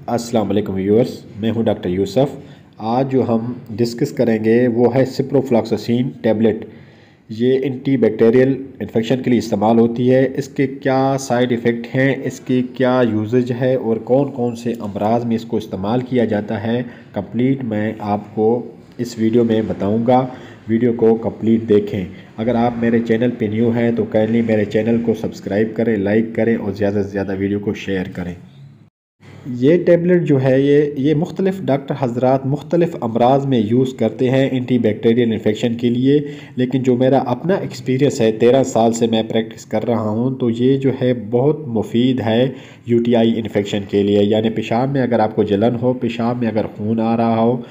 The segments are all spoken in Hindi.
अस्सलाम वालेकुम व्यूअर्स, मैं हूं डॉक्टर यूसुफ। आज जो हम डिस्कस करेंगे वो है सिप्रोफ्लॉक्सासिन टैबलेट। ये एंटी बैक्टीरियल इन्फेक्शन के लिए इस्तेमाल होती है। इसके क्या साइड इफ़ेक्ट हैं, इसके क्या यूजेज है और कौन कौन से अमराज में इसको इस्तेमाल किया जाता है, कंप्लीट मैं आपको इस वीडियो में बताऊंगा। वीडियो को कंप्लीट देखें। अगर आप मेरे चैनल पे न्यू हैं तो काइंडली मेरे चैनल को सब्सक्राइब करें, लाइक करें और ज़्यादा से ज़्यादा वीडियो को शेयर करें। ये टैबलेट जो है ये मुख्तलिफ़ डॉक्टर हज़रात मुख्तलिफ़ अमराज में यूज़ करते हैं एंटी बैक्टीरियल इन्फेक्शन के लिए। लेकिन जो मेरा अपना एक्सपीरियंस है, 13 साल से मैं प्रैक्टिस कर रहा हूँ, तो ये जो है बहुत मुफीद है यूटीआई इन्फेक्शन के लिए। यानी पेशाब में अगर आपको जलन हो, पेशाब में अगर खून आ रहा हो,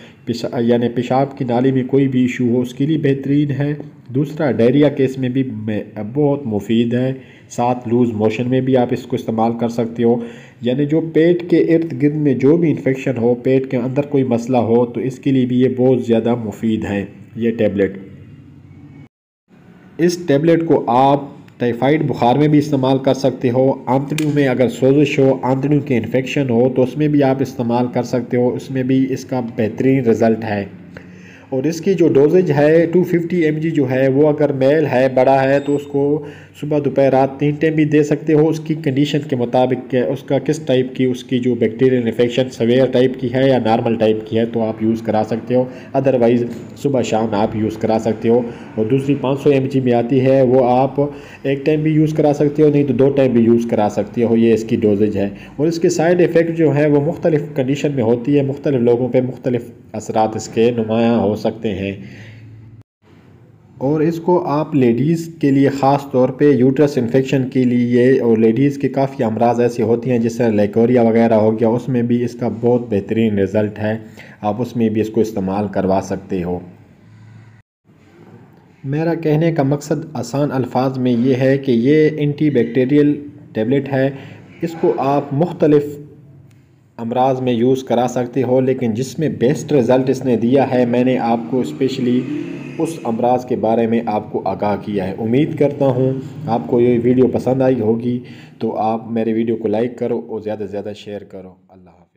यानी पेशाब की नाली में कोई भी इशू हो, उसके लिए बेहतरीन है। दूसरा, डायरिया केस में भी बहुत मुफीद है। साथ लूज़ मोशन में भी आप इसको इस्तेमाल कर सकते हो। यानी जो पेट के इर्द गिर्द में जो भी इन्फेक्शन हो, पेट के अंदर कोई मसला हो, तो इसके लिए भी ये बहुत ज़्यादा मुफीद है ये टैबलेट। इस टैबलेट को आप टाइफाइड बुखार में भी इस्तेमाल कर सकते हो। आंतड़ियों में अगर सोजिश हो, आंतड़ियों के इन्फेक्शन हो, तो उसमें भी आप इस्तेमाल कर सकते हो। उसमें भी इसका बेहतरीन रिज़ल्ट है। और इसकी जो डोजेज है 250 mg जो है, वो अगर मेल है, बड़ा है, तो उसको सुबह दोपहर रात 3 टाइम भी दे सकते हो। उसकी कंडीशन के मुताबिक उसका किस टाइप की उसकी जो बैक्टीरियल इन्फेक्शन सवेयर टाइप की है या नॉर्मल टाइप की है, तो आप यूज़ करा सकते हो। अदरवाइज़ सुबह शाम आप यूज़ करा सकते हो। और दूसरी 500 mg में आती है, वो आप एक टाइम भी यूज़ करा सकते हो, नहीं तो 2 टाइम भी यूज़ करा सकते हो। ये इसकी डोजेज है। और इसके साइड इफ़ेक्ट जो है वो मुख्तलिफ़ कंडीशन में होती है। मुख्तलिफ़ लोगों पर मुख्तलिफ़ असरात इसके नुमायाँ हो सकते हैं। और इसको आप लेडीज़ के लिए ख़ास तौर पे यूट्रस इन्फेक्शन के लिए, और लेडीज़ के काफ़ी अमराज ऐसी होती हैं जैसे लाइकोरिया वगैरह हो गया, उसमें भी इसका बहुत बेहतरीन रिज़ल्ट है। आप उसमें भी इसको इस्तेमाल करवा सकते हो। मेरा कहने का मकसद आसान अल्फाज में ये है कि ये एंटी बैक्टीरियल टैबलेट है। इसको आप मुख्तलिफ़ अमराज में यूज़ करा सकते हो, लेकिन जिसमें बेस्ट रिज़ल्ट इसने दिया है, मैंने आपको स्पेशली उस अमराज के बारे में आपको आगाह किया है। उम्मीद करता हूँ आपको ये वीडियो पसंद आई होगी। तो आप मेरे वीडियो को लाइक करो और ज़्यादा से ज़्यादा शेयर करो। अल्लाह हाफ़िज़।